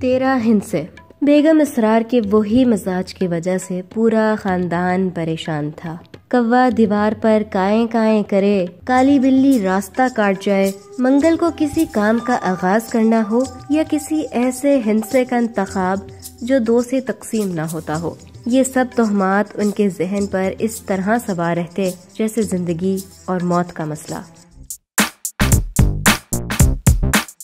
13 हिंसे। बेगम इसरार के वही मिजाज की वजह से पूरा खानदान परेशान था। कौवा दीवार पर काएं काएं करे, काली बिल्ली रास्ता काट जाए, मंगल को किसी काम का आगाज करना हो या किसी ऐसे हिंसे का इंतखाब जो 2 से तकसीम ना होता हो, ये सब तोहमात उनके जहन पर इस तरह सवार रहते जैसे जिंदगी और मौत का मसला।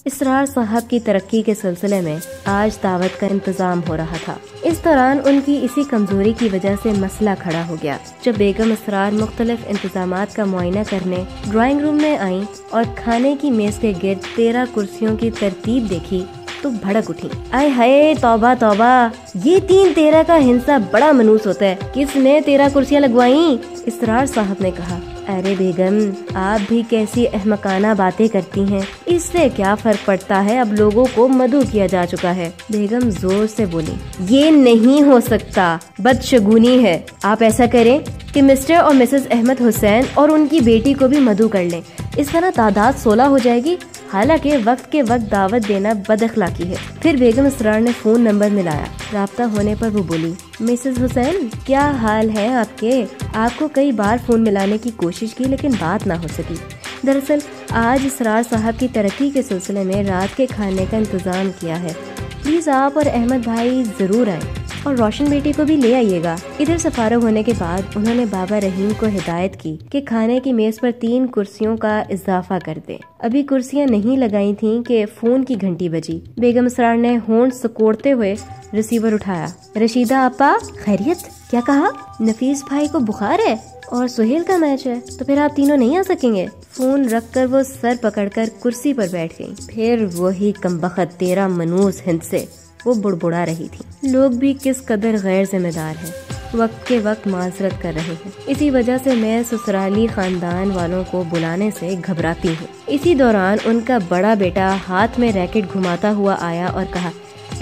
इसरार साहब की तरक्की के सिलसिले में आज दावत का इंतजाम हो रहा था। इस दौरान उनकी इसी कमजोरी की वजह से मसला खड़ा हो गया। जब बेगम इसरार मुख्तलिफ इंतजामात का मुआयना करने ड्राइंग रूम में आईं और खाने की मेज के गिर्द 13 कुर्सियों की तरतीब देखी तो भड़क उठी। आय हाय, तौबा तौबा, ये 3-13 का हिंसा बड़ा मनूस होता है। किसने 13 कुर्सियाँ लगवाई? इसरार साहब ने कहा। अरे बेगम, आप भी कैसी अहमकाना बातें करती हैं। इससे क्या फर्क पड़ता है, अब लोगों को मदऊ किया जा चुका है। बेगम जोर से बोली, ये नहीं हो सकता, बदशगुनी है। आप ऐसा करें कि मिस्टर और मिसेस अहमद हुसैन और उनकी बेटी को भी मदऊ कर लें। इस तरह तादाद 16 हो जाएगी। हालांकि वक्त के वक्त दावत देना बदअखलाकी है। फिर बेगम इसरार ने फोन नंबर मिलाया। राब्ता होने पर वो बोली, मिसेस हुसैन, क्या हाल है आपके? आपको कई बार फोन मिलाने की कोशिश की लेकिन बात ना हो सकी। दरअसल आज इसरार साहब की तरक्की के सिलसिले में रात के खाने का इंतजाम किया है। प्लीज आप और अहमद भाई जरूर आए और रोशन बेटी को भी ले आइएगा। इधर से फारग होने के बाद उन्होंने बाबा रहीम को हिदायत की कि खाने की मेज पर 3 कुर्सियों का इजाफा कर दें। अभी कुर्सियां नहीं लगाई थीं कि फोन की घंटी बजी। बेगम इसरार ने होंठ सिकोड़ते हुए रिसीवर उठाया। रशीदा आपा, खैरियत? क्या कहा? नफीस भाई को बुखार है और सुहेल का मैच है, तो फिर आप तीनों नहीं आ सकेंगे। फोन रखकर वो सर पकड़कर कुर्सी पर बैठ गई। फिर वही कमबख्त 13 मनूस हिंसे वो बुड़बुड़ा रही थी। लोग भी किस कदर गैर जिम्मेदार हैं, वक्त के वक्त माजरत कर रहे हैं। इसी वजह से मैं ससुराली खानदान वालों को बुलाने से घबराती हूँ। इसी दौरान उनका बड़ा बेटा हाथ में रैकेट घुमाता हुआ आया और कहा,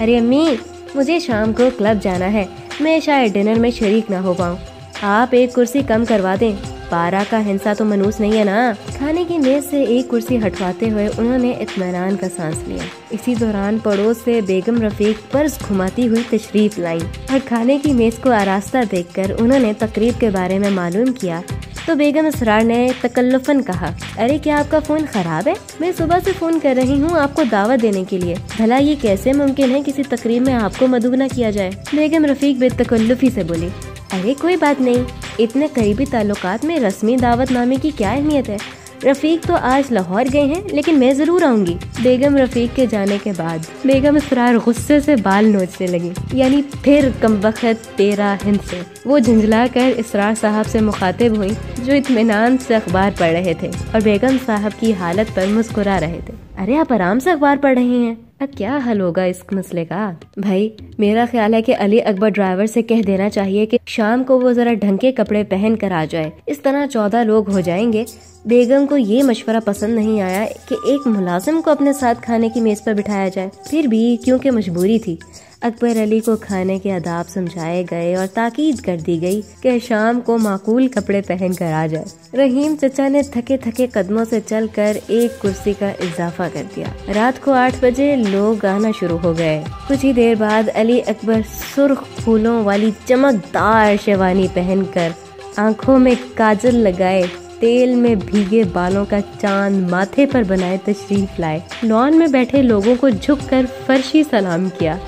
अरे अम्मी, मुझे शाम को क्लब जाना है, मैं शायद डिनर में शरीक ना हो पाऊँ। आप एक कुर्सी कम करवा दें। 12 का हिंसा तो मनूस नहीं है ना। खाने की मेज से एक कुर्सी हटवाते हुए उन्होंने इत्मीनान का सांस लिया। इसी दौरान पड़ोस से बेगम रफीक पर्स घुमाती हुई तशरीफ लाई और खाने की मेज को आरास्ता देखकर उन्होंने तकरीब के बारे में मालूम किया तो बेगम इसरार ने तकल्लुफन कहा, अरे क्या आपका फोन खराब है? मैं सुबह से फोन कर रही हूँ आपको दावत देने के लिए। भला ये कैसे मुमकिन है किसी तकरीब में आपको मदऊ न किया जाए? बेगम रफीक बेतकल्लुफी से बोली, अरे कोई बात नहीं, इतने करीबी ताल्लुकात में रस्मी दावतनामे की क्या अहमियत है। रफीक तो आज लाहौर गए हैं, लेकिन मैं जरूर आऊंगी। बेगम रफीक के जाने के बाद बेगम इसरार गुस्से से बाल नोचने लगी। यानी फिर कमबख्त 13 हिंसे। वो झंझला कर इसरार साहब से मुखातिब हुई जो इत्मीनान से अखबार पढ़ रहे थे और बेगम साहब की हालत पर मुस्कुरा रहे थे। अरे आप आराम से अखबार पढ़ रहे हैं, अब क्या हल होगा इस मसले का? भाई, मेरा ख्याल है कि अली अकबर ड्राइवर से कह देना चाहिए कि शाम को वो जरा ढंग के कपड़े पहन कर आ जाए। इस तरह 14 लोग हो जाएंगे। बेगम को ये मशवरा पसंद नहीं आया कि एक मुलाजिम को अपने साथ खाने की मेज पर बिठाया जाए। फिर भी क्योंकि मजबूरी थी, अकबर अली को खाने के आदाब समझाए गए और ताकीद कर दी गई कि शाम को माकूल कपड़े पहन कर आ जाए। रहीम चचा ने थके थके कदमों से चलकर एक कुर्सी का इजाफा कर दिया। रात को 8 बजे लोग आना शुरू हो गए। कुछ ही देर बाद अली अकबर सुर्ख फूलों वाली चमकदार शेरवानी पहनकर, आंखों में काजल लगाए, तेल में भीगे बालों का चांद माथे पर बनाए तशरीफ लाए। लॉन में बैठे लोगों को झुककर फर्शी सलाम किया।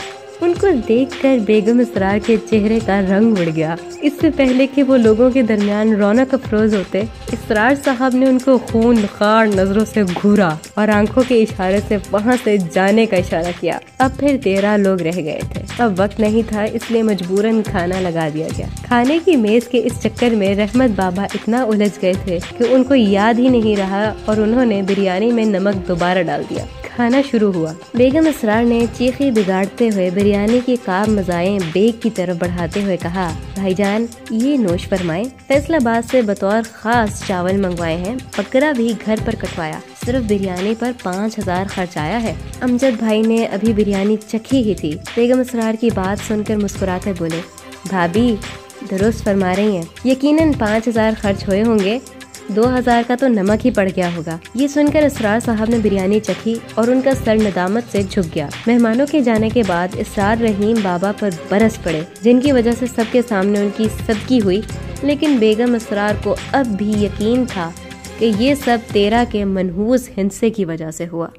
उनको देखकर बेगम इसरार के चेहरे का रंग उड़ गया। इससे पहले कि वो लोगों के दरमियान रौनक अफरोज होते, इसरार साहब ने उनको खून खार नजरों से घूरा और आंखों के इशारे से वहाँ से जाने का इशारा किया। अब फिर 13 लोग रह गए थे। अब वक्त नहीं था, इसलिए मजबूरन खाना लगा दिया गया। खाने की मेज के इस चक्कर में रहमत बाबा इतना उलझ गए थे कि उनको याद ही नहीं रहा और उन्होंने बिरयानी में नमक दोबारा डाल दिया। खाना शुरू हुआ। बेगम इसरार ने चीखी बिगाड़ते हुए बिरयानी की काब मज़ाएं बेग की तरफ बढ़ाते हुए कहा, भाईजान, ये नोश फरमाएं। फैसलाबाद से बतौर खास चावल मंगवाए हैं, बकरा भी घर पर कटवाया। सिर्फ बिरयानी पर 5000 खर्च आया है। अमजद भाई ने अभी बिरयानी चखी ही थी। बेगम इसरार की बात सुनकर मुस्कुराकर बोले, भाभी दुरुस्त फरमा रही हैं, यकीनन 5000 खर्च हुए होंगे। 2000 का तो नमक ही पड़ गया होगा। ये सुनकर इसरार साहब ने बिरयानी चखी और उनका सर नदामत से झुक गया। मेहमानों के जाने के बाद इसरार रहीम बाबा पर बरस पड़े, जिनकी वजह से सबके सामने उनकी सदकी हुई। लेकिन बेगम इसरार को अब भी यकीन था कि ये सब तेरा के मनहूस हिंसे की वजह से हुआ।